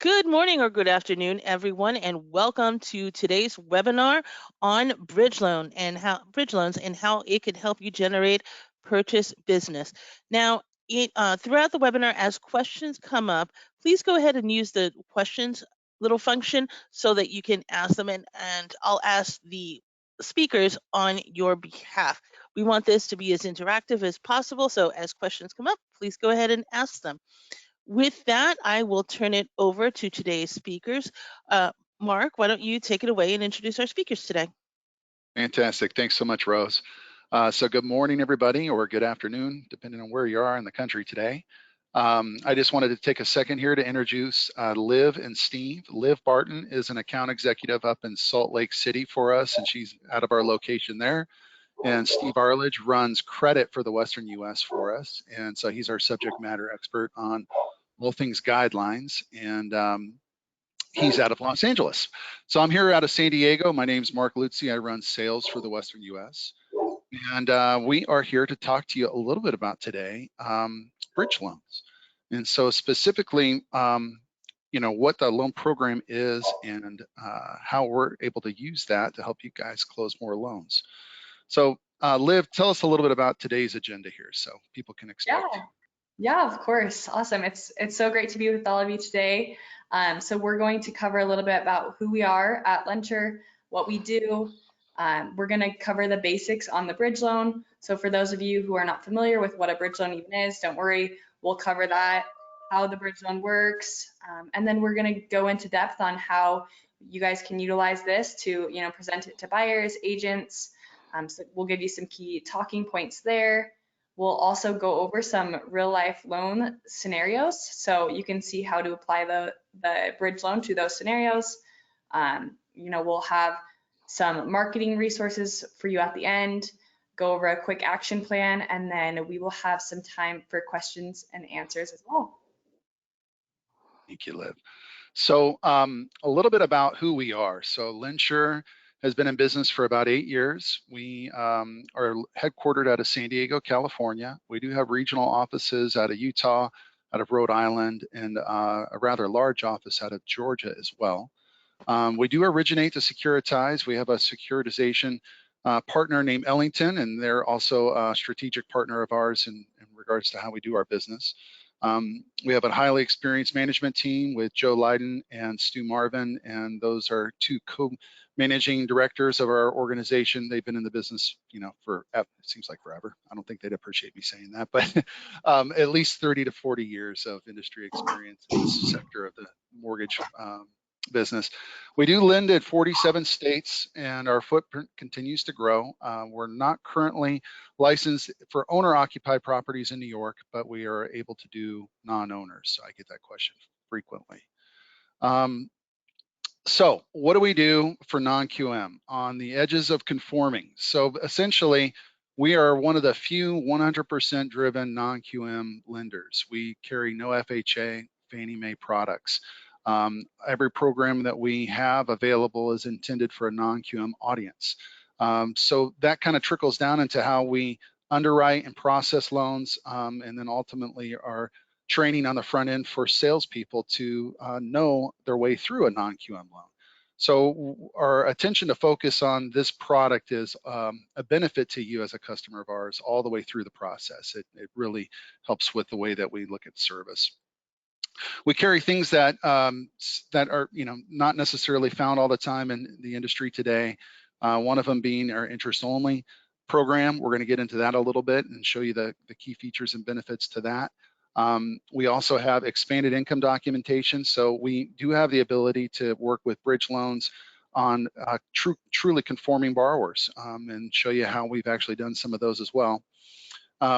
Good morning or good afternoon, everyone, and welcome to today's webinar on bridge loans and how it can help you generate purchase business. Now, throughout the webinar, as questions come up, please go ahead and use the questions little function so that you can ask them, and I'll ask the speakers on your behalf. We want this to be as interactive as possible, so as questions come up, please go ahead and ask them. With that, I will turn it over to today's speakers. Mark, why don't you take it away and introduce our speakers today? Fantastic. Thanks so much, Rose. So good morning, everybody, or good afternoon, depending on where you are in the country today. I just wanted to take a second here to introduce Liv and Steve. Liv Barton is an account executive up in Salt Lake City for us, and she's out of our location there. And Steve Arledge runs credit for the Western US for us. And so he's our subject matter expert on all things guidelines. And he's out of Los Angeles. So I'm here out of San Diego. My name's Mark Lutzi. I run sales for the Western US. And we are here to talk to you a little bit about today, bridge loans. And so specifically, what the loan program is and how we're able to use that to help you guys close more loans. So Liv, tell us a little bit about today's agenda here so people can expect. Yeah, of course. Awesome. It's so great to be with all of you today. So we're going to cover a little bit about who we are at LendSure, what we do. We're going to cover the basics on the bridge loan. So for those of you who are not familiar with what a bridge loan even is, don't worry, we'll cover that, how the bridge loan works. And then we're going to go into depth on how you guys can utilize this to, present it to buyers, agents. So we'll give you some key talking points there. We'll also go over some real life loan scenarios so you can see how to apply the bridge loan to those scenarios. We'll have some marketing resources for you at the end, go over a quick action plan, and then we will have some time for questions and answers as well. Thank you, Liv. So a little bit about who we are. So LendSure has been in business for about 8 years. We are headquartered out of San Diego, California. We do have regional offices out of Utah, out of Rhode Island, and a rather large office out of Georgia as well. We do originate to securitize. We have a securitization partner named Ellington, and they're also a strategic partner of ours in regards to how we do our business. We have a highly experienced management team with Joe Leiden and Stu Marvin, and those are two co-managing directors of our organization. They've been in the business, for, it seems like forever. I don't think they'd appreciate me saying that, but at least 30 to 40 years of industry experience in this sector of the mortgage business. We do lend in 47 states, and our footprint continues to grow. We're not currently licensed for owner-occupied properties in New York, but we are able to do non-owners. So I get that question frequently. So what do we do for non-QM on the edges of conforming? So essentially, we are one of the few 100% driven non-QM lenders. We carry no FHA, Fannie Mae products. Every program that we have available is intended for a non-QM audience. So that kind of trickles down into how we underwrite and process loans, and then ultimately our training on the front end for salespeople to know their way through a non-QM loan. So our attention to focus on this product is a benefit to you as a customer of ours all the way through the process. It really helps with the way that we look at service. We carry things that are not necessarily found all the time in the industry today. One of them being our interest only program. We're going to get into that a little bit and show you the key features and benefits to that. We also have expanded income documentation. So we do have the ability to work with bridge loans on truly conforming borrowers and show you how we've actually done some of those as well.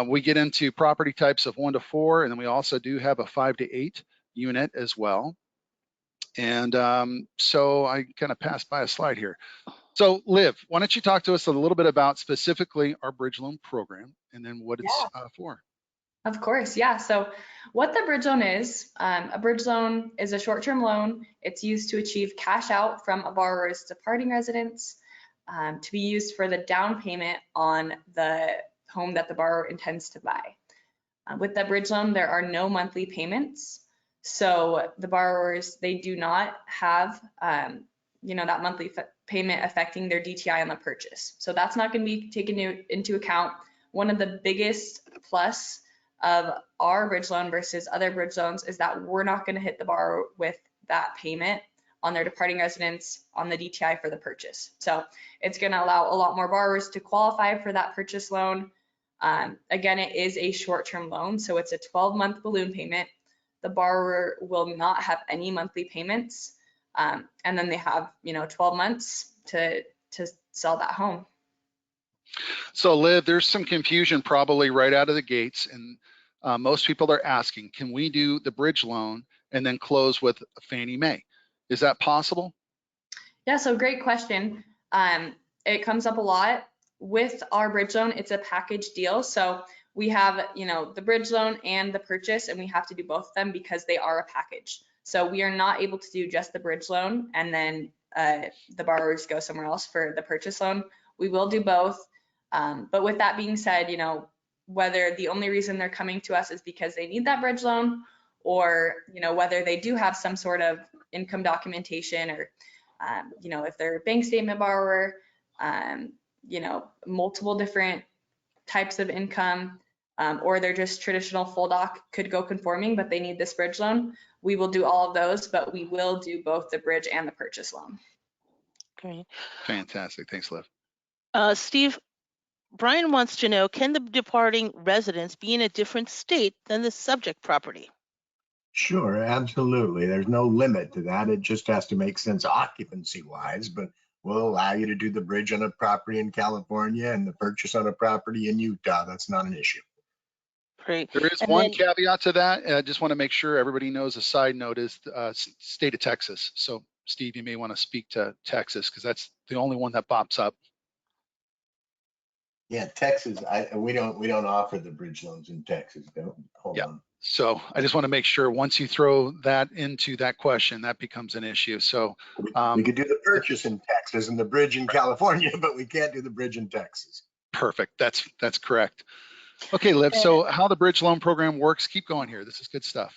We get into property types of 1 to 4, and then we also do have a 5 to 8 unit as well. And so I kind of passed by a slide here. So Liv, why don't you talk to us a little bit about specifically our bridge loan program and then what it's for? Of course, yeah. So what the bridge loan is, a bridge loan is a short-term loan. It's used to achieve cash out from a borrower's departing residence to be used for the down payment on the home that the borrower intends to buy. With the bridge loan, there are no monthly payments. So the borrowers, they do not have, that monthly payment affecting their DTI on the purchase. So that's not going to be taken into account. One of the biggest plus of our bridge loan versus other bridge loans is that we're not going to hit the borrower with that payment on their departing residence on the DTI for the purchase. So it's going to allow a lot more borrowers to qualify for that purchase loan. Again, it is a short-term loan, so it's a 12-month balloon payment. The borrower will not have any monthly payments, and then they have 12 months to sell that home. So Liv, there's some confusion probably right out of the gates, and most people are asking, can we do the bridge loan and then close with Fannie Mae? Is that possible? Yeah, so great question. It comes up a lot. With our bridge loan, it's a package deal. So we have, the bridge loan and the purchase, and we have to do both of them because they are a package. So we are not able to do just the bridge loan and then the borrowers go somewhere else for the purchase loan. We will do both. But with that being said, whether the only reason they're coming to us is because they need that bridge loan, or, whether they do have some sort of income documentation, or, if they're a bank statement borrower, multiple different types of income, or they're just traditional full doc, could go conforming, but they need this bridge loan. We will do all of those, but we will do both the bridge and the purchase loan. Great. Fantastic. Thanks, Liv. Steve, Brian wants to know, can the departing residence be in a different state than the subject property? Sure, absolutely. There's no limit to that. It just has to make sense occupancy wise, but we'll allow you to do the bridge on a property in California and the purchase on a property in Utah. That's not an issue. Great. There is one caveat to that. I just want to make sure everybody knows. A side note is state of Texas. So Steve, you may want to speak to Texas because that's the only one that pops up. Yeah, Texas. We don't offer the bridge loans in Texas. Hold on. So I just want to make sure once you throw that into that question, that becomes an issue. So we could do the purchase in Texas and the bridge in California, but we can't do the bridge in Texas. Perfect. That's correct. Okay, Liv. So how the bridge loan program works? Keep going here. This is good stuff.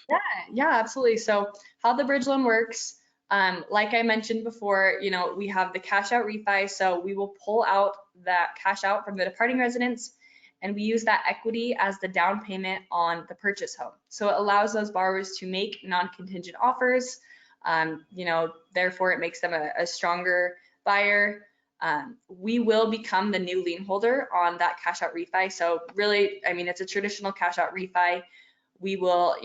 Yeah, absolutely. So how the bridge loan works, like I mentioned before, we have the cash out refi. So we will pull out that cash out from the departing residence, and we use that equity as the down payment on the purchase home. So it allows those borrowers to make non-contingent offers. Therefore it makes them a stronger buyer. We will become the new lien holder on that cash out refi. So really, it's a traditional cash out refi. We will,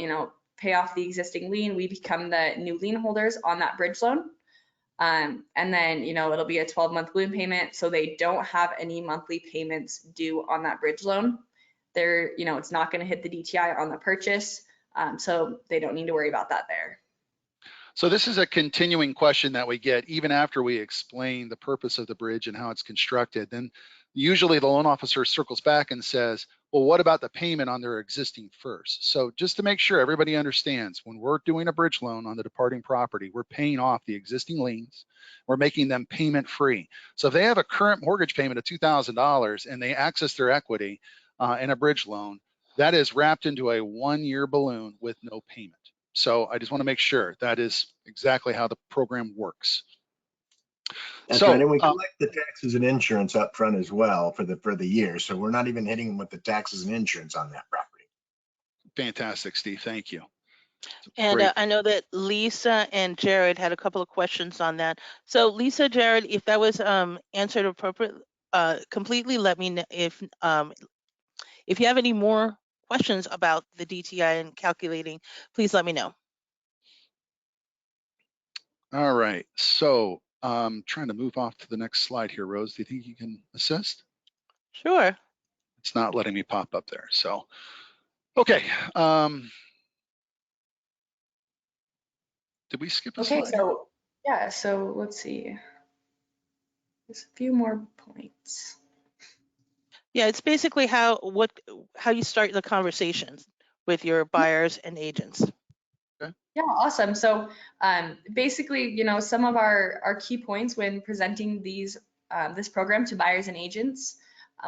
pay off the existing lien. We become the new lien holders on that bridge loan. And then, it'll be a 12-month balloon payment. So they don't have any monthly payments due on that bridge loan. It's not going to hit the DTI on the purchase. So they don't need to worry about that there. So this is a continuing question that we get even after we explain the purpose of the bridge and how it's constructed. Then usually the loan officer circles back and says, well, what about the payment on their existing first? So just to make sure everybody understands, when we're doing a bridge loan on the departing property, we're paying off the existing liens. We're making them payment free. So if they have a current mortgage payment of $2,000 and they access their equity in a bridge loan, that is wrapped into a 1-year balloon with no payment. So I just want to make sure that is exactly how the program works. That's right, and we collect the taxes and insurance up front as well for the year. So we're not even hitting them with the taxes and insurance on that property. Fantastic, Steve. Thank you. And I know that Lisa and Jared had a couple of questions on that. So Lisa, Jared, if that was answered appropriately, completely, let me know. If you have any more questions about the DTI and calculating, please let me know. All right, so trying to move off to the next slide here. Rose, do you think you can assist? Sure. It's not letting me pop up there. So, okay. Did we skip a slide? So yeah, so let's see. There's a few more points. Yeah, it's basically how you start the conversations with your buyers and agents. Yeah, awesome. So basically, some of our key points when presenting this program to buyers and agents,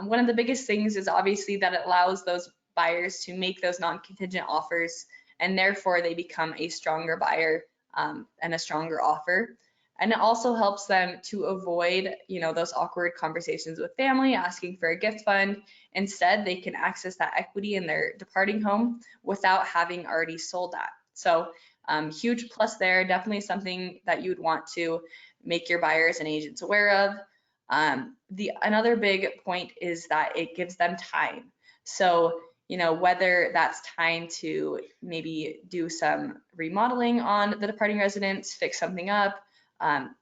one of the biggest things is obviously that it allows those buyers to make those non-contingent offers and therefore they become a stronger buyer and a stronger offer. And it also helps them to avoid, those awkward conversations with family asking for a gift fund. Instead, they can access that equity in their departing home without having already sold that. So huge plus there, definitely something that you would want to make your buyers and agents aware of. Another big point is that it gives them time. So, whether that's time to maybe do some remodeling on the departing residence, fix something up,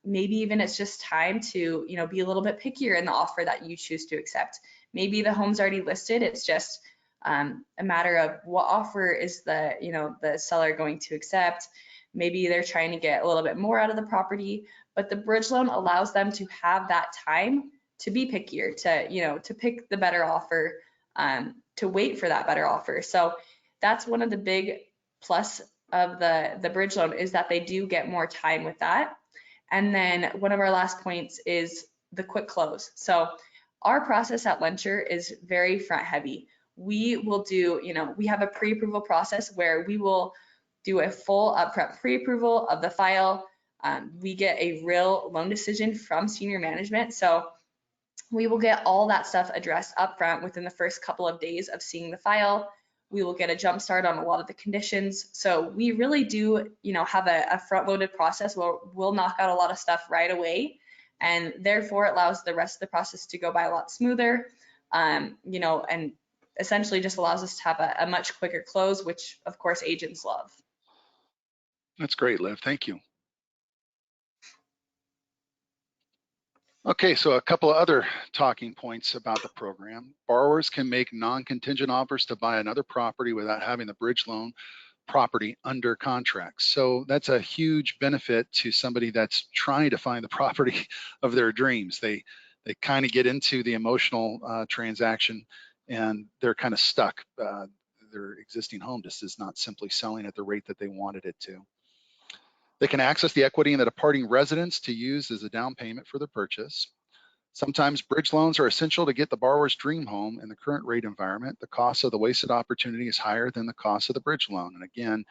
maybe even it's just time to, be a little bit pickier in the offer that you choose to accept. Maybe the home's already listed, it's just a matter of what offer is the seller going to accept. Maybe they're trying to get a little bit more out of the property, but the bridge loan allows them to have that time to be pickier, to pick the better offer, to wait for that better offer. So that's one of the big plus of the bridge loan, is that they do get more time with that. And then one of our last points is the quick close. So our process at LendSure is very front heavy. We will do, we have a pre-approval process where we will do a full upfront pre-approval of the file. We get a real loan decision from senior management. So we will get all that stuff addressed upfront within the first couple of days of seeing the file. We will get a jump start on a lot of the conditions. So we really do, have a front-loaded process where we'll knock out a lot of stuff right away, and therefore it allows the rest of the process to go by a lot smoother, and essentially just allows us to have a much quicker close, which of course agents love. That's great, Liv. Thank you. Okay, so a couple of other talking points about the program. Borrowers can make non-contingent offers to buy another property without having the bridge loan property under contract. So that's a huge benefit to somebody that's trying to find the property of their dreams. They kind of get into the emotional transaction, and they're kind of stuck. Their existing home just is not simply selling at the rate that they wanted it to. They can access the equity in the departing residence to use as a down payment for the purchase. Sometimes bridge loans are essential to get the borrower's dream home. In the current rate environment, the cost of the wasted opportunity is higher than the cost of the bridge loan. And again,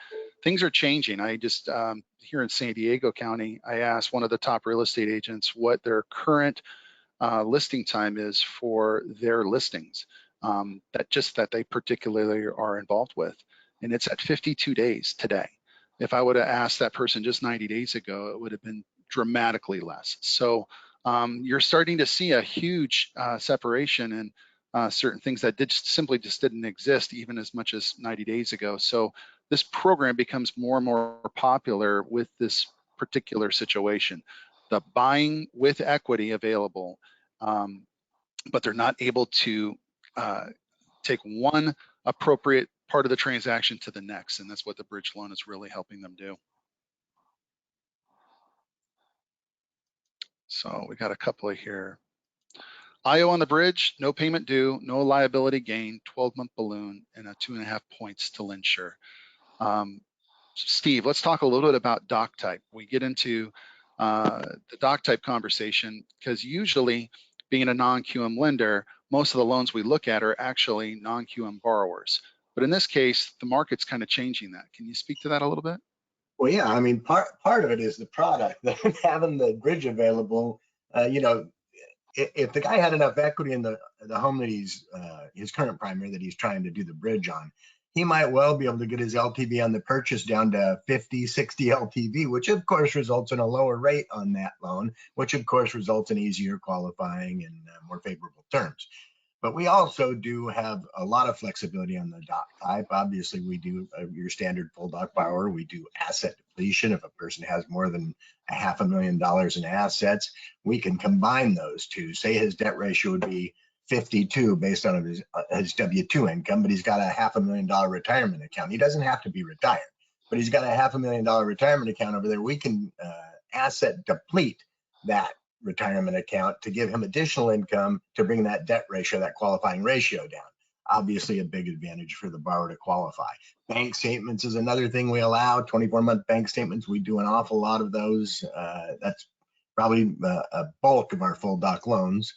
things are changing. I just, here in San Diego County, I asked one of the top real estate agents what their current listing time is for their listings that they particularly are involved with. And it's at 52 days today. If I would have asked that person just 90 days ago, it would have been dramatically less. So you're starting to see a huge separation in certain things that simply just didn't exist even as much as 90 days ago. So this program becomes more and more popular with this particular situation. The buying with equity available, but they're not able to take one appropriate part of the transaction to the next, and that's what the bridge loan is really helping them do. So we got a couple of here. IO on the bridge, no payment due, no liability gain, 12-month balloon, and a 2.5 points to LendSure. Steve, let's talk a little bit about doc type. We get into the doc type conversation because usually, being a non-QM lender, most of the loans we look at are actually non-QM borrowers. But in this case, the market's kind of changing that. Can you speak to that a little bit? Well, yeah, I mean, part of it is the product, having the bridge available. If the guy had enough equity in the home that he's his current primary that he's trying to do the bridge on, he might well be able to get his LTV on the purchase down to 50, 60 LTV, which of course results in a lower rate on that loan, which of course results in easier qualifying and more favorable terms. But we also do have a lot of flexibility on the doc type. Obviously, we do your standard full doc borrower. We do asset depletion. If a person has more than $500,000 in assets, we can combine those two. Say his debt ratio would be 52 based on his W-2 income, but he's got a $500,000 retirement account. He doesn't have to be retired, but he's got a $500,000 retirement account over there. We can asset deplete that retirement account to give him additional income to bring that debt ratio, that qualifying ratio down. Obviously a big advantage for the borrower to qualify. Bank statements is another thing we allow, 24-month bank statements. We do an awful lot of those. That's probably a bulk of our full doc loans.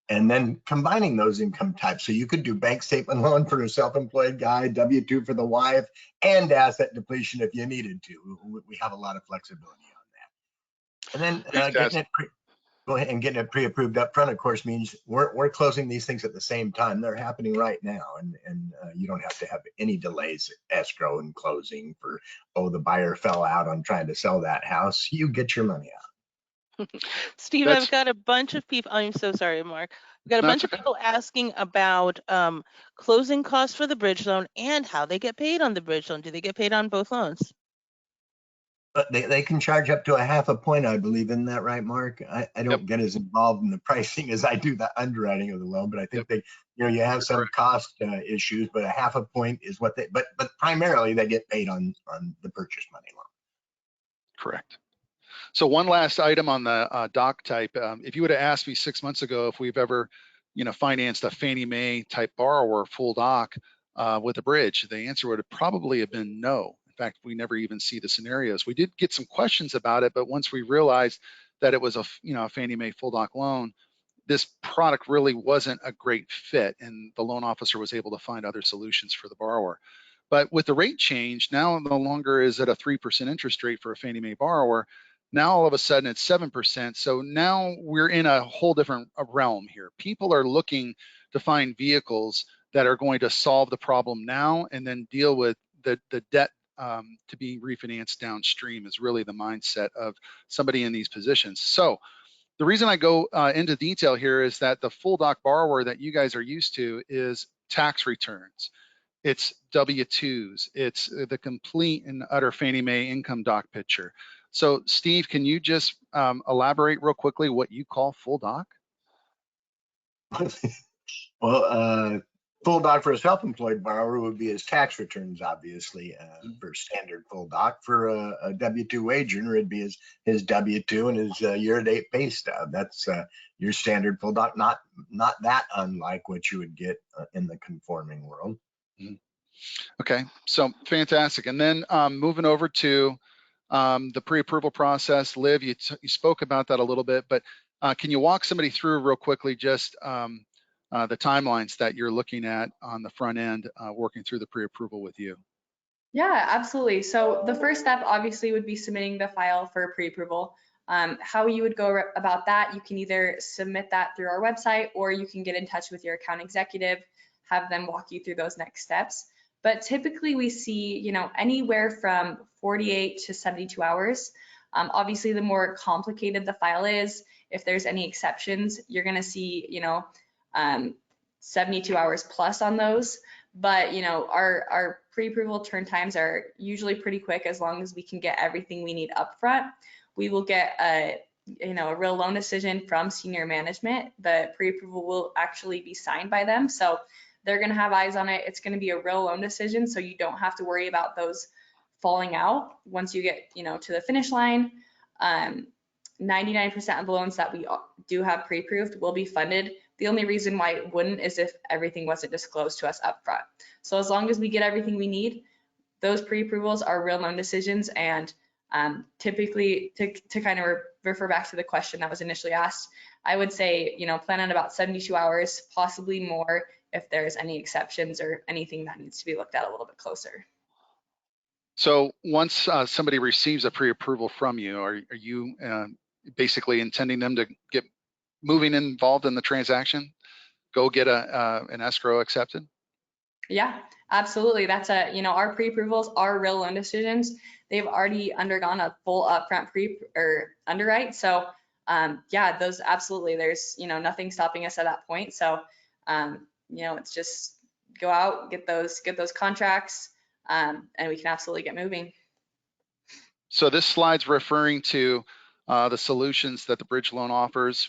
and then combining those income types. So you could do bank statement loan for a self-employed guy, W-2 for the wife, and asset depletion if you needed to. We have a lot of flexibility on that. And then getting it pre-approved up front, of course, means we're closing these things at the same time. They're happening right now, and you don't have to have any delays at escrow and closing for, oh, the buyer fell out on trying to sell that house. You get your money out. Steve, I've got a bunch of people. I'm so sorry, Mark. We've got a bunch of people asking about closing costs for the bridge loan and how they get paid on the bridge loan. Do they get paid on both loans? But they can charge up to a half a point, I believe. Isn't that right, Mark? I don't get as involved in the pricing as I do the underwriting of the loan, but I think they, you have some cost issues, but a half a point is what they, but primarily they get paid on the purchase money loan. Correct. So one last item on the doc type. If you would have asked me 6 months ago if we've ever, financed a Fannie Mae type borrower full doc with a bridge, the answer would have probably have been no. In fact, we never even see the scenarios. We did get some questions about it, but once we realized that it was a Fannie Mae full doc loan, this product really wasn't a great fit, and the loan officer was able to find other solutions for the borrower. But with the rate change, now no longer is it a 3% interest rate for a Fannie Mae borrower. Now all of a sudden it's 7%. So now we're in a whole different realm here. People are looking to find vehicles that are going to solve the problem now and then deal with the debt to be refinanced downstream is really the mindset of somebody in these positions. So the reason I go into detail here is that the full doc borrower that you guys are used to is tax returns. It's W-2s. It's the complete and utter Fannie Mae income doc picture. So Steve, can you just elaborate real quickly what you call full doc? Well, full doc for a self-employed borrower would be his tax returns, obviously. For standard full doc for a W-2 wage earner, it'd be his W-2 and his year-to-date pay stub. That's your standard full doc, not that unlike what you would get in the conforming world. Okay, so fantastic. And then moving over to the pre-approval process, Liv, you spoke about that a little bit, but can you walk somebody through real quickly just the timelines that you're looking at on the front end working through the pre-approval with you? Yeah, absolutely. So the first step obviously would be submitting the file for pre-approval. How you would go about that, you can either submit that through our website or you can get in touch with your account executive, have them walk you through those next steps. But typically we see, anywhere from 48 to 72 hours. Obviously, the more complicated the file is, if there's any exceptions, you're going to see, 72 hours plus on those. But, our pre-approval turn times are usually pretty quick as long as we can get everything we need upfront. We will get a real loan decision from senior management. The pre-approval will actually be signed by them. So they're going to have eyes on it. It's going to be a real loan decision. So you don't have to worry about those falling out once you get, to the finish line. 99% of the loans that we do have pre-approved will be funded. The only reason why it wouldn't is if everything wasn't disclosed to us upfront. So as long as we get everything we need, those pre-approvals are real loan decisions. And typically, to kind of refer back to the question that was initially asked, I would say, plan on about 72 hours, possibly more if there's any exceptions or anything that needs to be looked at a little bit closer. So once somebody receives a pre-approval from you, are you basically intending them to get moving involved in the transaction, go get an escrow accepted? Yeah, absolutely. That's our pre-approvals are real loan decisions. They've already undergone a full upfront underwrite. So yeah, those absolutely, there's, nothing stopping us at that point. So, it's just go out, get those contracts, and we can absolutely get moving. So this slide's referring to the solutions that the bridge loan offers.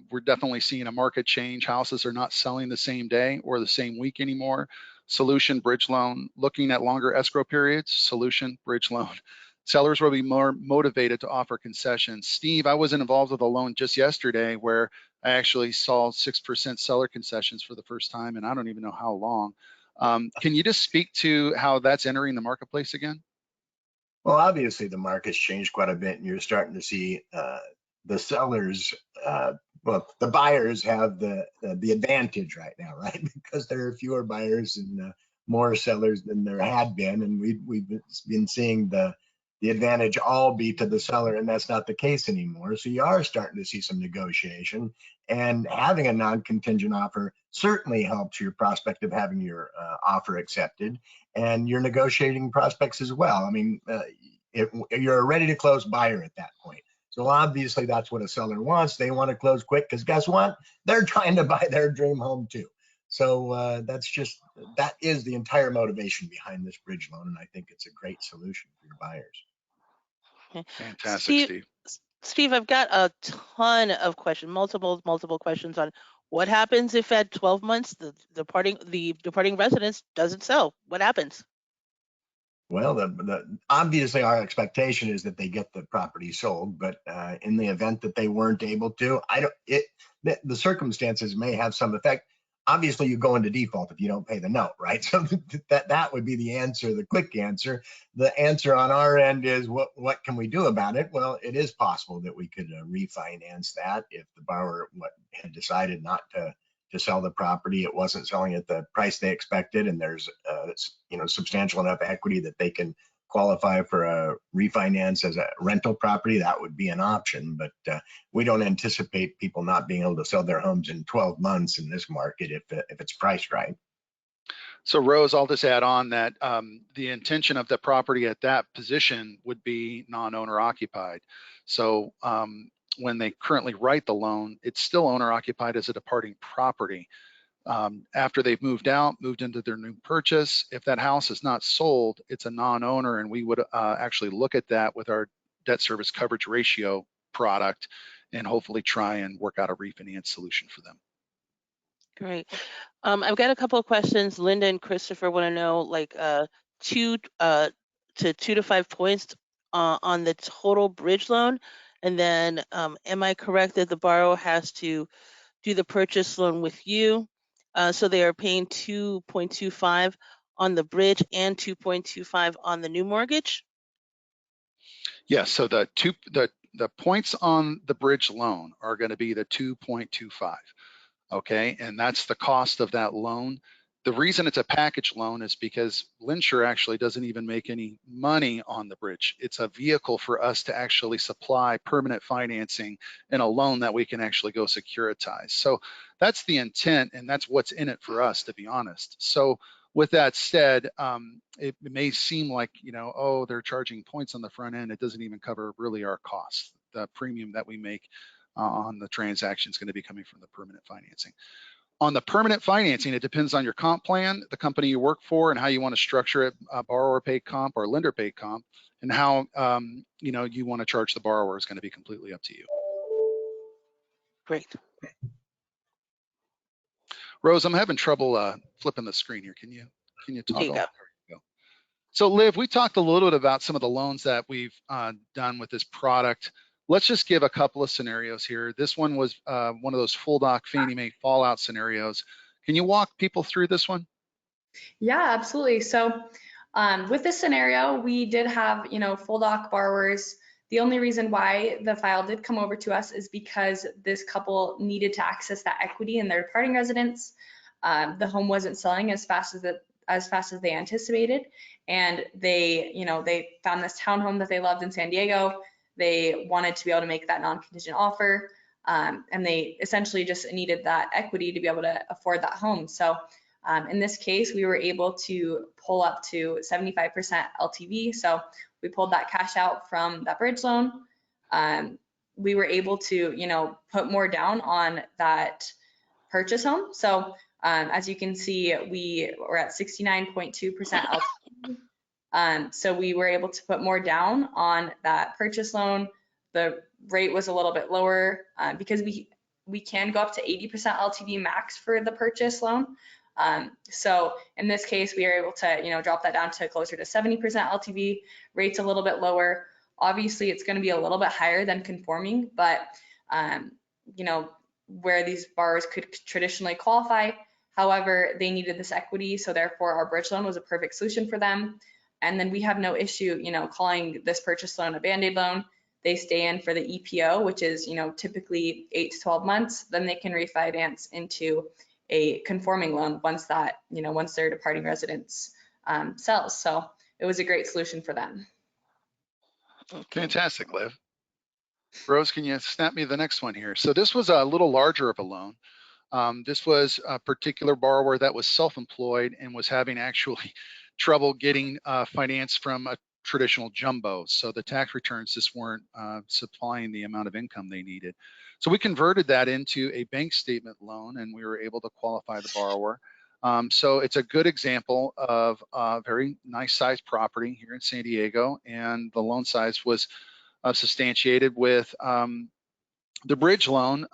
We're definitely seeing a market change. Houses are not selling the same day or the same week anymore. Solution, bridge loan. Looking at longer escrow periods. Solution, bridge loan. Sellers will be more motivated to offer concessions. Steve, I wasn't involved with a loan just yesterday where I actually saw 6% seller concessions for the first time, and I don't even know how long. Can you just speak to how that's entering the marketplace again? Well, obviously the market's changed quite a bit, and you're starting to see the sellers Well, the buyers have the advantage right now, right? Because there are fewer buyers and more sellers than there had been, and we've been seeing the advantage all be to the seller, and that's not the case anymore. So you are starting to see some negotiation, and having a non-contingent offer certainly helps your prospect of having your offer accepted, and your negotiating prospects as well. I mean, you're a ready to close buyer at that point. So obviously that's what a seller wants. They want to close quick because guess what? They're trying to buy their dream home too. So that is the entire motivation behind this bridge loan. And I think it's a great solution for your buyers. Okay. Fantastic, Steve. Steve, I've got a ton of questions, multiple questions on what happens if at 12 months the departing residence doesn't sell. What happens? Well, obviously our expectation is that they get the property sold, but in the event that they weren't able to, the circumstances may have some effect. Obviously, you go into default if you don't pay the note, right? So that would be the answer, the quick answer. The answer on our end is what can we do about it? Well, it is possible that we could refinance that if the borrower had decided not to sell the property. It wasn't selling at the price they expected, and there's substantial enough equity that they can qualify for a refinance as a rental property. That would be an option, but we don't anticipate people not being able to sell their homes in 12 months in this market if it's priced right. So Rose, I'll just add on that the intention of the property at that position would be non-owner occupied. So when they currently write the loan, it's still owner occupied as a departing property. After they've moved out, moved into their new purchase, if that house is not sold, it's a non-owner, and we would actually look at that with our debt service coverage ratio product and hopefully try and work out a refinance solution for them. Great. I've got a couple of questions. Linda and Christopher want to know, like, 2 to 5 points on the total bridge loan, and then am I correct that the borrower has to do the purchase loan with you? So they are paying 2.25 on the bridge and 2.25 on the new mortgage? Yes, so the points on the bridge loan are going to be the 2.25. Okay, and that's the cost of that loan. The reason it's a package loan is because LendSure actually doesn't even make any money on the bridge. It's a vehicle for us to actually supply permanent financing in a loan that we can actually go securitize. So that's the intent, and that's what's in it for us, to be honest. So with that said, it may seem like, oh, they're charging points on the front end. It doesn't even cover really our costs. The premium that we make on the transaction is going to be coming from the permanent financing. On the permanent financing, it depends on your comp plan, the company you work for, and how you want to structure it, borrower paid comp or lender paid comp, and how you want to charge the borrower is going to be completely up to you. Great. Rose, I'm having trouble flipping the screen here. Can you toggle? There you go. There you go. So Liv, we talked a little bit about some of the loans that we've done with this product. Let's just give a couple of scenarios here. This one was one of those full doc Fannie Mae fallout scenarios. Can you walk people through this one? Yeah, absolutely. So with this scenario, we did have, full doc borrowers. The only reason why the file did come over to us is because this couple needed to access that equity in their departing residence. The home wasn't selling as fast as they anticipated, and they found this townhome that they loved in San Diego. They wanted to be able to make that non-contingent offer, and they essentially just needed that equity to be able to afford that home. So in this case, we were able to pull up to 75% LTV. So we pulled that cash out from that bridge loan. We were able to, put more down on that purchase home. So as you can see, we were at 69.2% LTV. So we were able to put more down on that purchase loan. The rate was a little bit lower because we can go up to 80% LTV max for the purchase loan. So in this case, we are able to, drop that down to closer to 70% LTV. Rates a little bit lower. Obviously, it's going to be a little bit higher than conforming, but where these borrowers could traditionally qualify. However, they needed this equity, so therefore our bridge loan was a perfect solution for them. And then we have no issue, calling this purchase loan a Band-Aid loan. they stay in for the EPO, which is, typically 8 to 12 months, then they can refinance into a conforming loan once that, once their departing residence sells. So it was a great solution for them. Okay. Fantastic, Liv. Rose, can you snap me the next one here? So this was a little larger of a loan. This was a particular borrower that was self-employed and was having actually trouble getting finance from a traditional jumbo. So the tax returns just weren't supplying the amount of income they needed. So we converted that into a bank statement loan, and we were able to qualify the borrower. So it's a good example of a very nice sized property here in San Diego, and the loan size was substantiated with the bridge loan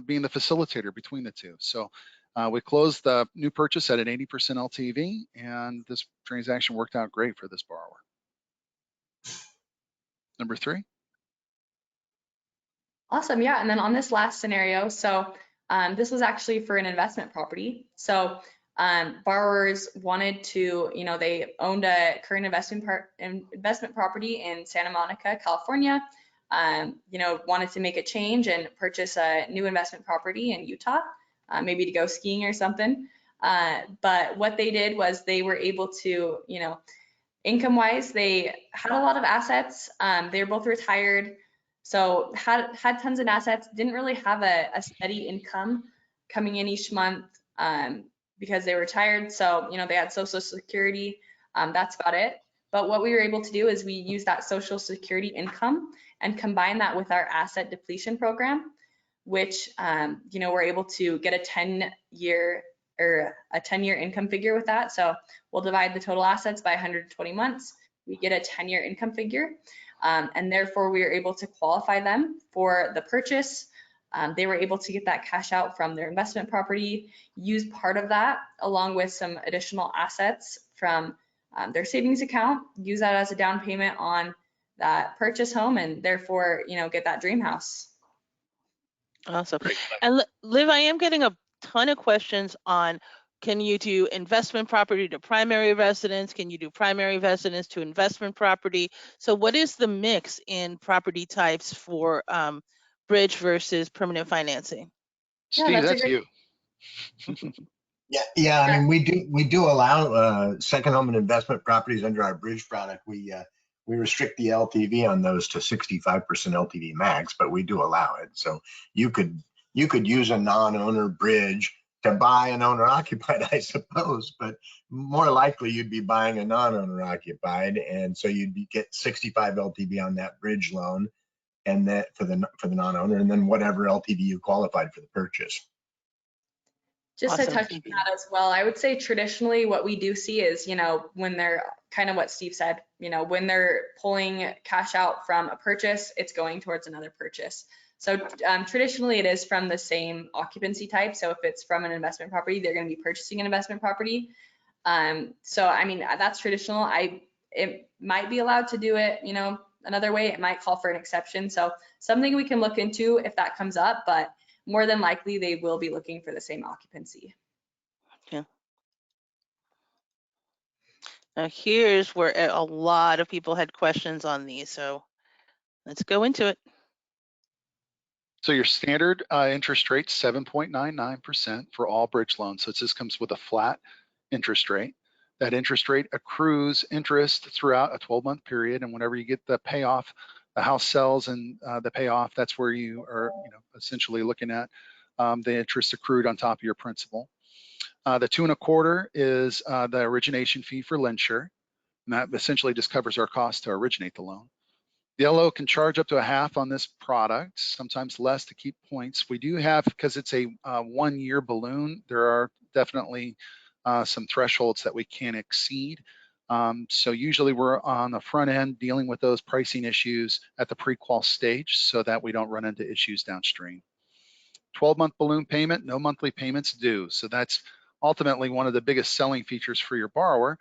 being the facilitator between the two. So we closed the new purchase at an 80% LTV, and this transaction worked out great for this borrower. Number 3. Awesome, yeah. And then on this last scenario, so this was actually for an investment property. So borrowers wanted to, they owned a current investment property in Santa Monica, California. Wanted to make a change and purchase a new investment property in Utah, maybe to go skiing or something. But what they did was they were able to, income-wise, they had a lot of assets. They were both retired, so had tons of assets. Didn't really have a steady income coming in each month because they were retired. So they had Social Security. That's about it. But what we were able to do is we used that Social Security income and combine that with our asset depletion program, which we're able to get a 10-year income figure with that. So we'll divide the total assets by 120 months. We get a 10-year income figure, and therefore we are able to qualify them for the purchase. They were able to get that cash out from their investment property, use part of that along with some additional assets from their savings account, use that as a down payment on that purchase home, and therefore, get that dream house. Awesome. And Liv, I am getting a ton of questions on, can you do investment property to primary residence? Can you do primary residence to investment property? So what is the mix in property types for bridge versus permanent financing? Steve, that's you. Yeah. I mean, we do allow second home and investment properties under our bridge product. We restrict the LTV on those to 65% LTV max, but we do allow it. So you could use a non-owner bridge to buy an owner occupied, I suppose, but more likely you'd be buying a non-owner occupied, and so you'd get 65 LTV on that bridge loan, and that for the non-owner, and then whatever LTV you qualified for the purchase. Just Awesome. to touch on that as well, I would say traditionally what we do see is, when they're kind of what Steve said, when they're pulling cash out from a purchase, it's going towards another purchase. So traditionally it is from the same occupancy type. So if it's from an investment property, they're going to be purchasing an investment property. So I mean, that's traditional. It might be allowed to do it, another way. It might call for an exception. So something we can look into if that comes up, but more than likely they will be looking for the same occupancy. Yeah. Now here's where a lot of people had questions on these, so let's go into it. So your standard interest rate, 7.99% for all bridge loans. So it just comes with a flat interest rate. That interest rate accrues interest throughout a 12-month period, and whenever you get the payoff, the house sells and the payoff, that's where you are essentially looking at the interest accrued on top of your principal. The 2.25% is the origination fee for LendSure, and that essentially just covers our cost to originate the loan. The LO can charge up to 1/2 on this product, sometimes less to keep points. We do have, because it's a 1-year balloon, there are definitely some thresholds that we can't exceed. So usually we're on the front end dealing with those pricing issues at the pre-qual stage so that we don't run into issues downstream. 12-month balloon payment, no monthly payments due. So that's ultimately one of the biggest selling features for your borrower.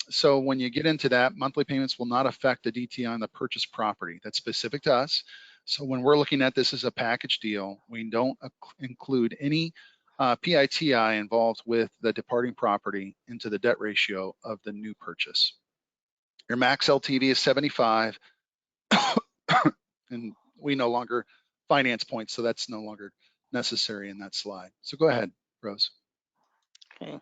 So when you get into that, monthly payments will not affect the DTI on the purchase property. That's specific to us. So when we're looking at this as a package deal, we don't include any PITI involved with the departing property into the debt ratio of the new purchase. Your max LTV is 75. and we no longer finance points, so that's no longer necessary in that slide. So go ahead, Rose. Okay.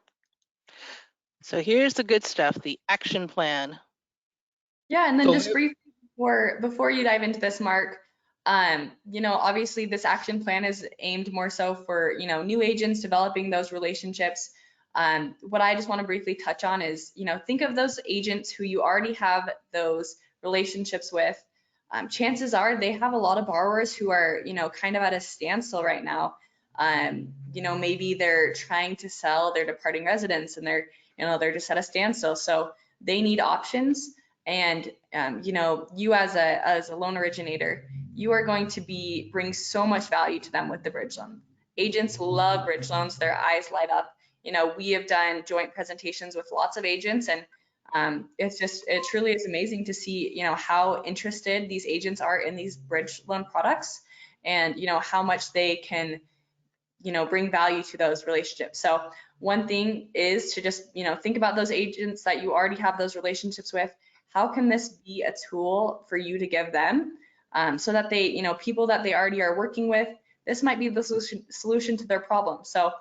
So here's the good stuff, the action plan. Yeah, and then So just briefly before you dive into this, Mark, obviously this action plan is aimed more so for, new agents developing those relationships. What I just want to briefly touch on is, think of those agents who you already have those relationships with. Chances are they have a lot of borrowers who are, kind of at a standstill right now. Maybe they're trying to sell their departing residence and they're just at a standstill. So they need options. And you as a loan originator, you are going to bring so much value to them with the bridge loan. Agents love bridge loans; their eyes light up. We have done joint presentations with lots of agents, and it truly is amazing to see how interested these agents are in these bridge loan products, and how much they can bring value to those relationships. So one thing is to just think about those agents that you already have those relationships with. How can this be a tool for you to give them, so that they, people that they already are working with, this might be the solution to their problem. So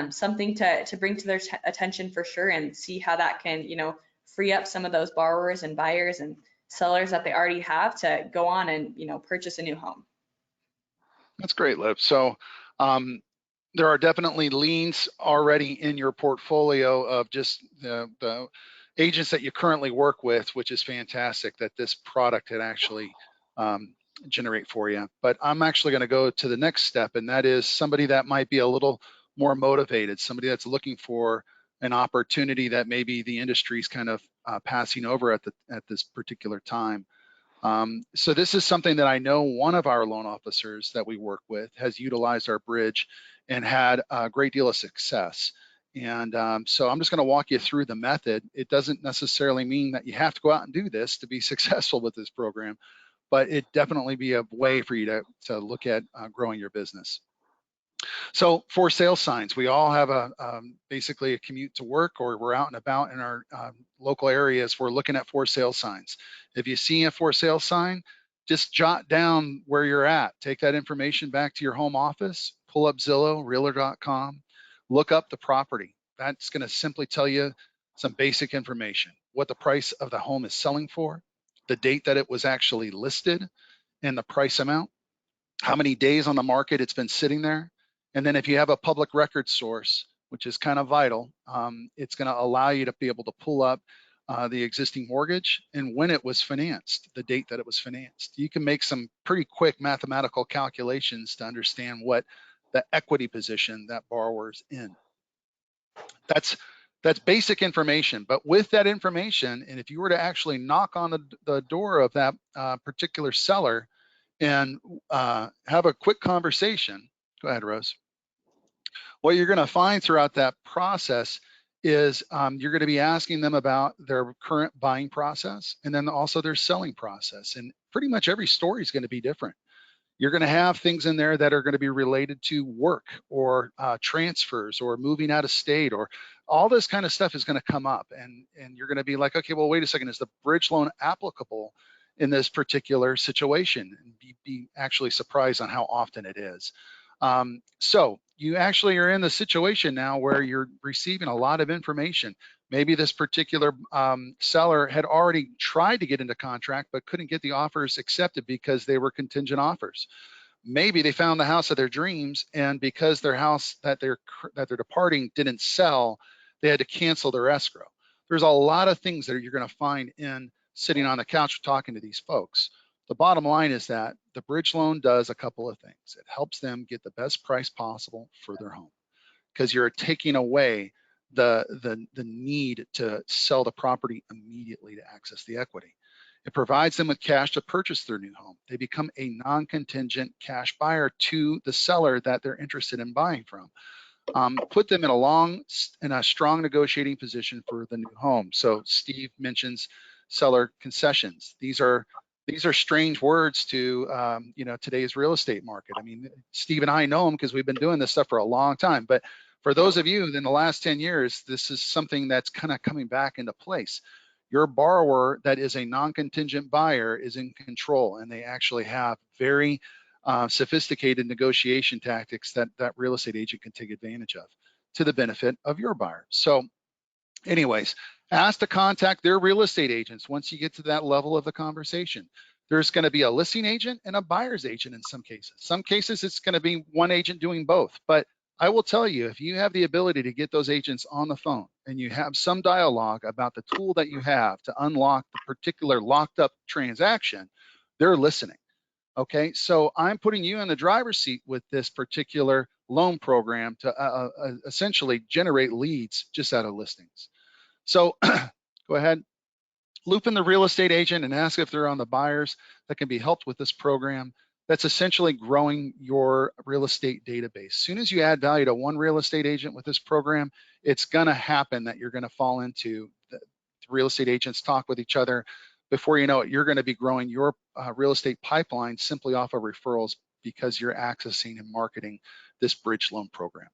something to bring to their attention for sure, and see how that can, free up some of those borrowers and buyers and sellers that they already have to go on and, purchase a new home. That's great, Liv. So there are definitely liens already in your portfolio of just the agents that you currently work with, which is fantastic that this product had actually generate for you. But I'm actually going to go to the next step, and that is somebody that might be a little more motivated, somebody that's looking for an opportunity that maybe the industry's kind of passing over at this particular time. So this is something that I know one of our loan officers that we work with has utilized our bridge and had a great deal of success. And so I'm just going to walk you through the method. It doesn't necessarily mean that you have to go out and do this to be successful with this program, but it definitely be a way for you to look at growing your business. So for sale signs, we all have basically a commute to work, or we're out and about in our local areas. We're looking at for sale signs. If you see a for sale sign, just jot down where you're at. Take that information back to your home office, pull up Zillow, Realtor.com, look up the property. That's going to simply tell you some basic information: what the price of the home is selling for, the date that it was actually listed, and the price amount, how many days on the market it's been sitting there. And then if you have a public record source, which is kind of vital, it's going to allow you to be able to pull up the existing mortgage and when it was financed, the date that it was financed. You can make some pretty quick mathematical calculations to understand what the equity position that borrower's in. That's basic information. But with that information, and if you were to actually knock on the door of that particular seller and have a quick conversation, go ahead, Rose. What you're going to find throughout that process is you're going to be asking them about their current buying process and then also their selling process. And pretty much every story is going to be different. You're going to have things in there that are going to be related to work or transfers or moving out of state, or all this kind of stuff is going to come up. And you're going to be like, okay, well, wait a second, is the bridge loan applicable in this particular situation? And be actually surprised on how often it is. So you actually are in the situation now where you're receiving a lot of information. Maybe this particular seller had already tried to get into contract but couldn't get the offers accepted because they were contingent offers. Maybe they found the house of their dreams, and because their house that they're departing didn't sell, they had to cancel their escrow. There's a lot of things that you're going to find in sitting on the couch talking to these folks. The bottom line is that the bridge loan does a couple of things. It helps them get the best price possible for their home, because you're taking away the need to sell the property immediately to access the equity. It provides them with cash to purchase their new home. They become a non-contingent cash buyer to the seller that they're interested in buying from. Put them in a strong negotiating position for the new home. So Steve mentions seller concessions. These are strange words to today's real estate market. I mean, Steve and I know them because we've been doing this stuff for a long time. But for those of you in the last 10 years, this is something that's kind of coming back into place. your borrower that is a non-contingent buyer is in control, and they actually have very sophisticated negotiation tactics that that real estate agent can take advantage of to the benefit of your buyer. So anyways, ask to contact their real estate agents once you get to that level of the conversation. There's going to be a listing agent and a buyer's agent in some cases. Some cases it's going to be one agent doing both. But I will tell you, if you have the ability to get those agents on the phone and you have some dialogue about the tool that you have to unlock the particular locked up transaction, they're listening. Okay, so I'm putting you in the driver's seat with this particular loan program to essentially generate leads just out of listings. So go ahead, loop in the real estate agent and ask if they're on the buyers that can be helped with this program. That's essentially growing your real estate database. As soon as you add value to one real estate agent with this program, it's going to happen that you're going to fall into the real estate agents talk with each other. Before you know it, you're going to be growing your real estate pipeline simply off of referrals because you're accessing and marketing this bridge loan program.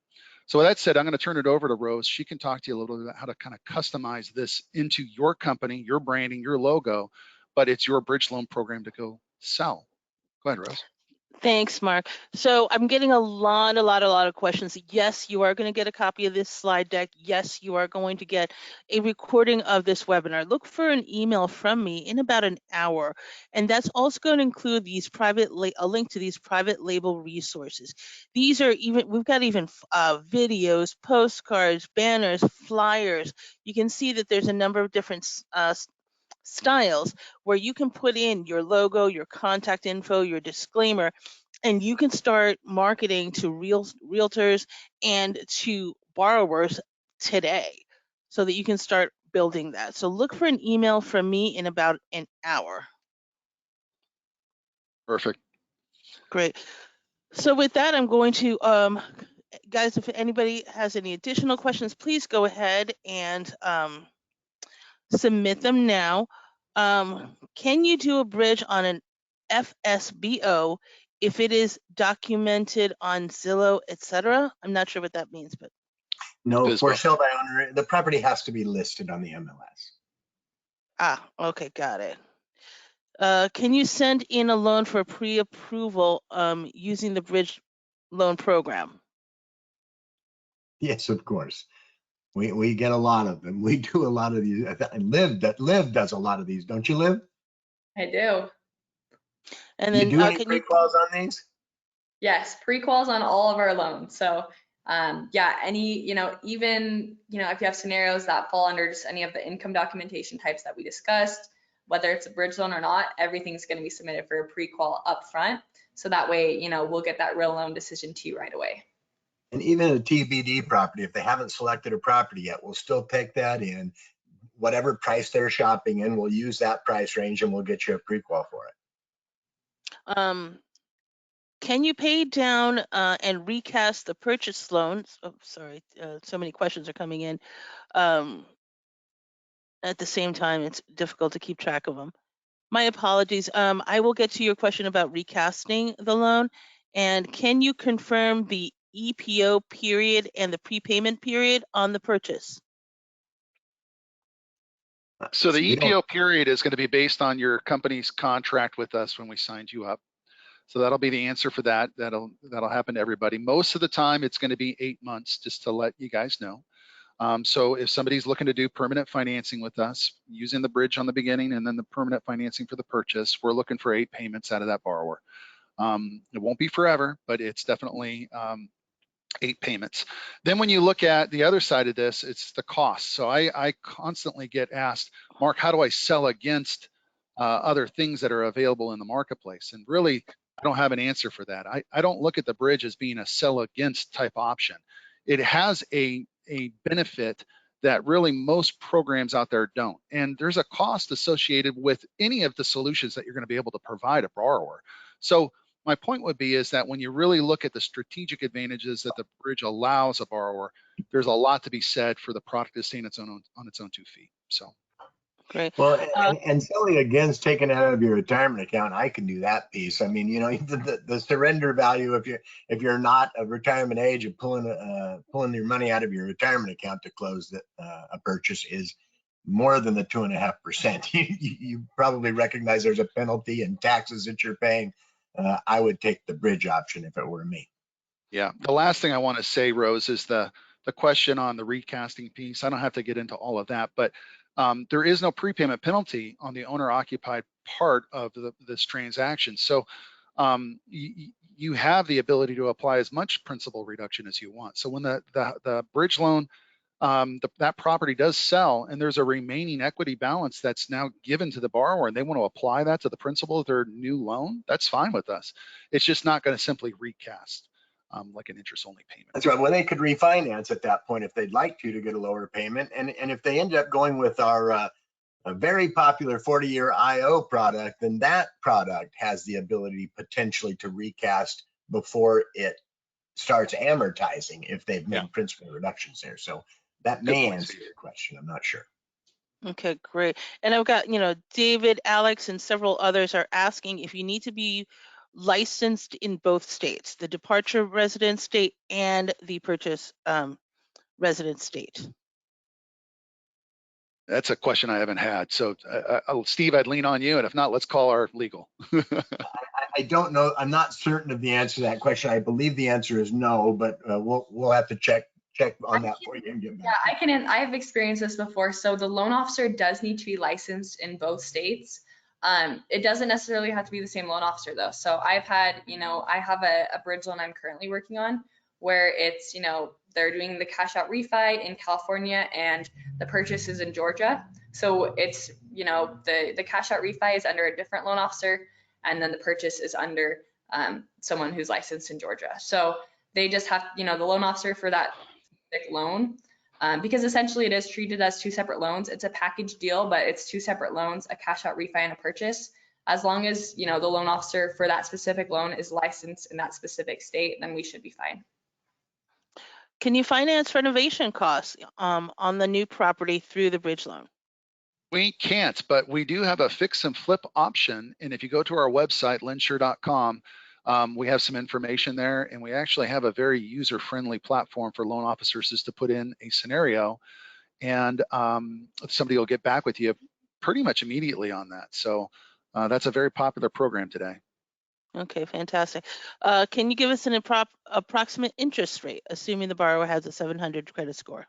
So with that said, I'm going to turn it over to Rose. She can talk to you a little bit about how to kind of customize this into your company, your branding, your logo, but it's your bridge loan program to go sell. Go ahead, Rose. Thanks, Mark. So I'm getting a lot of questions. Yes, you are going to get a copy of this slide deck. Yes, you are going to get a recording of this webinar. Look for an email from me in about an hour. And that's also going to include these a link to these private label resources. These are we've got even videos, postcards, banners, flyers. You can see that there's a number of different styles where you can put in your logo, your contact info, your disclaimer, and you can start marketing to realtors and to borrowers today so that you can start building that. So look for an email from me in about an hour. Perfect. Great. So with that, I'm going to, guys, if anybody has any additional questions, please go ahead and submit them now. Can you do a bridge on an FSBO if it is documented on Zillow, etc.? I'm not sure what that means, but No, for FSBO. sale by owner, the property has to be listed on the MLS. Okay, got it. Can you send in a loan for pre-approval using the bridge loan program? Yes, of course. We get a lot of them. We do a lot of these. Liv does a lot of these, don't you, Liv? I do. And You then do any can you? pre-quals on these? Yes, pre-quals on all of our loans. So yeah, even, if you have scenarios that fall under just any of the income documentation types that we discussed, whether it's a bridge loan or not, everything's going to be submitted for a pre-qual upfront. So that way, we'll get that real loan decision to you right away. And even a TBD property, if they haven't selected a property yet, we'll still pick that in. Whatever price they're shopping in, we'll use that price range and we'll get you a pre-qual for it. Can you pay down and recast the purchase loans? Oh, sorry, so many questions are coming in. At the same time, it's difficult to keep track of them. My apologies. I will get to your question about recasting the loan. And can you confirm the EPO period and the prepayment period on the purchase? So the We don't- EPO period is going to be based on your company's contract with us when we signed you up. So that'll be the answer for that. That'll happen to everybody. Most of the time, it's going to be 8 months, just to let you guys know. So if somebody's looking to do permanent financing with us, using the bridge on the beginning and then the permanent financing for the purchase, we're looking for 8 payments out of that borrower. It won't be forever, but it's definitely 8 payments. Then when you look at the other side of this, it's the cost. So I constantly get asked, Mark, how do I sell against other things that are available in the marketplace? And really, I don't have an answer for that. I don't look at the bridge as being a sell against type option. It has a benefit that really most programs out there don't. And there's a cost associated with any of the solutions that you're going to be able to provide a borrower. So my point would be is that when you really look at the strategic advantages that the bridge allows a borrower, there's a lot to be said for the product to stand on its own 2 feet. So. Great. Well, and selling against taking it out of your retirement account, I can do that piece. I mean, the surrender value if you're not of retirement age of pulling your money out of your retirement account to close a purchase is more than the 2.5%. You probably recognize there's a penalty and taxes that you're paying. I would take the bridge option if it were me. Yeah. The last thing I want to say, Rose, is the question on the recasting piece. I don't have to get into all of that, but there is no prepayment penalty on the owner-occupied part of this transaction. So you have the ability to apply as much principal reduction as you want. So when the bridge loan, that property does sell and there's a remaining equity balance that's now given to the borrower and they want to apply that to the principal of their new loan, that's fine with us. It's just not going to simply recast like an interest-only payment. That's right. Well, they could refinance at that point if they'd like to get a lower payment. And if they end up going with our a very popular 40-year IO product, then that product has the ability potentially to recast before it starts amortizing if they've made principal reductions there. So that may answer your question. I'm not sure. Okay, great. And I've got, David, Alex, and several others are asking if you need to be licensed in both states, the departure residence state and the purchase residence state. That's a question I haven't had. So Steve, I'd lean on you. And if not, let's call our legal. I don't know. I'm not certain of the answer to that question. I believe the answer is no, but we'll have to check on that for you and get back. Yeah, I have experienced this before. So the loan officer does need to be licensed in both states. It doesn't necessarily have to be the same loan officer though. So I've had, I have a bridge loan I'm currently working on where it's, they're doing the cash out refi in California and the purchase is in Georgia. So it's, the cash out refi is under a different loan officer and then the purchase is under someone who's licensed in Georgia. So they just have, the loan officer for that loan, because essentially it is treated as two separate loans. It's a package deal, but it's two separate loans, a cash out refi and a purchase. As long as, the loan officer for that specific loan is licensed in that specific state, then we should be fine. Can you finance renovation costs on the new property through the bridge loan? We can't, but we do have a fix and flip option. And if you go to our website, LendSure.com, we have some information there, and we actually have a very user-friendly platform for loan officers just to put in a scenario, and somebody will get back with you pretty much immediately on that. So that's a very popular program today. Okay, fantastic. Can you give us an approximate interest rate, assuming the borrower has a 700 credit score?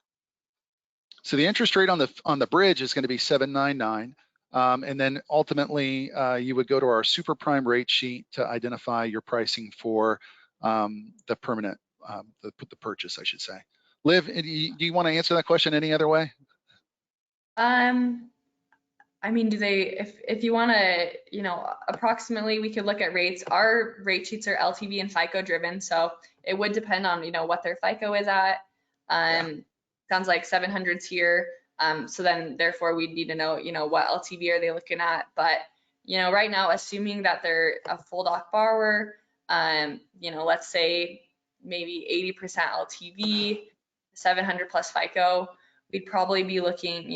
So the interest rate on the bridge is going to be 7.99. And then ultimately, you would go to our super prime rate sheet to identify your pricing for the permanent, the purchase, I should say. Liv, do you want to answer that question any other way? I mean, if you want to, approximately, we could look at rates. Our rate sheets are LTV and FICO driven, so it would depend on, what their FICO is at. Sounds like 700s here. So then therefore we'd need to know, what LTV are they looking at? But, right now, assuming that they're a full doc borrower, let's say maybe 80% LTV, 700 plus FICO, we'd probably be looking,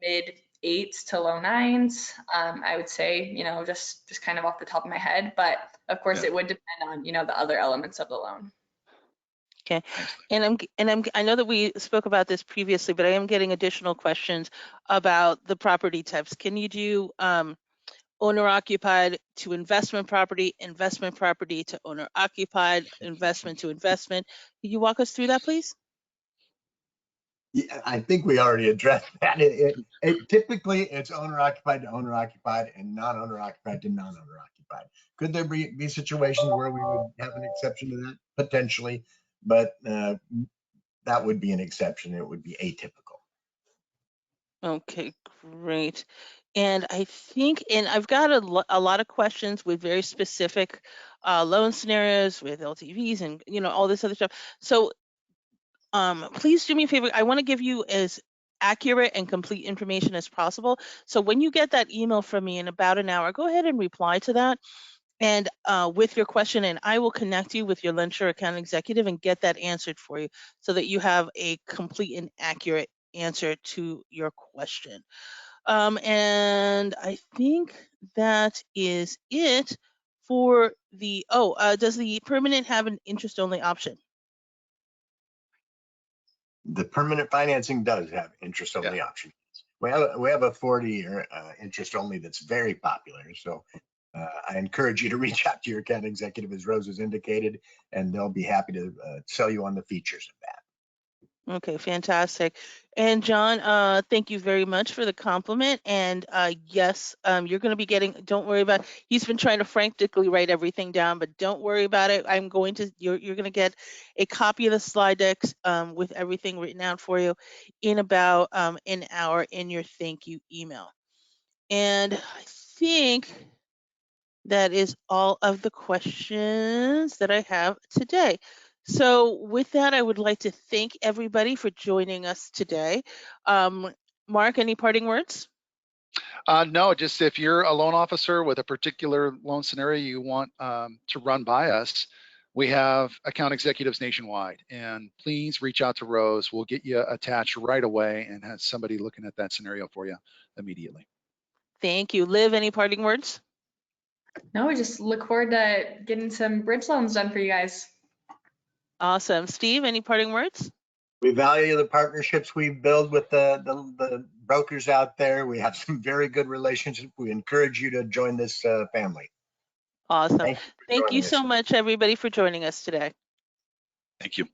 mid 8s to low 9s. I would say, just kind of off the top of my head, but of course it would depend on, the other elements of the loan. Okay, and I know that we spoke about this previously, but I am getting additional questions about the property types. Can you do owner occupied to investment property to owner occupied, investment to investment? Can you walk us through that, please? Yeah, I think we already addressed that. Typically, it's owner occupied to owner occupied and non-owner occupied to non-owner occupied. Could there be situations where we would have an exception to that? Potentially, but that would be an exception. It would be atypical. Okay, great. And I think, and I've got a lot of questions with very specific loan scenarios with LTVs and all this other stuff. So please do me a favor. I want to give you as accurate and complete information as possible. So when you get that email from me in about an hour, go ahead and reply to that and with your question, and I will connect you with your LendSure account executive and get that answered for you so that you have a complete and accurate answer to your question. And I think that is it for the, does the permanent have an interest only option? The permanent financing does have interest only option. We have a 40-year interest only that's very popular. So I encourage you to reach out to your account executive, as Rose has indicated, and they'll be happy to sell you on the features of that. Okay, fantastic. And John, thank you very much for the compliment. And yes, you're going to be getting, don't worry about, he's been trying to frantically write everything down, but don't worry about it. You're going to get a copy of the slide decks with everything written out for you in about an hour in your thank you email. And I think that is all of the questions that I have today. So with that, I would like to thank everybody for joining us today. Mark, any parting words? No, just if you're a loan officer with a particular loan scenario you want to run by us, we have account executives nationwide, and please reach out to Rose. We'll get you attached right away and have somebody looking at that scenario for you immediately. Thank you. Liv, any parting words? No, we just look forward to getting some bridge loans done for you guys. Awesome. Steve, any parting words? We value the partnerships we build with the brokers out there. We have some very good relationships. We encourage you to join this family. Awesome. Thank you for Thank you joining us so today. much, everybody, for joining us today. Thank you.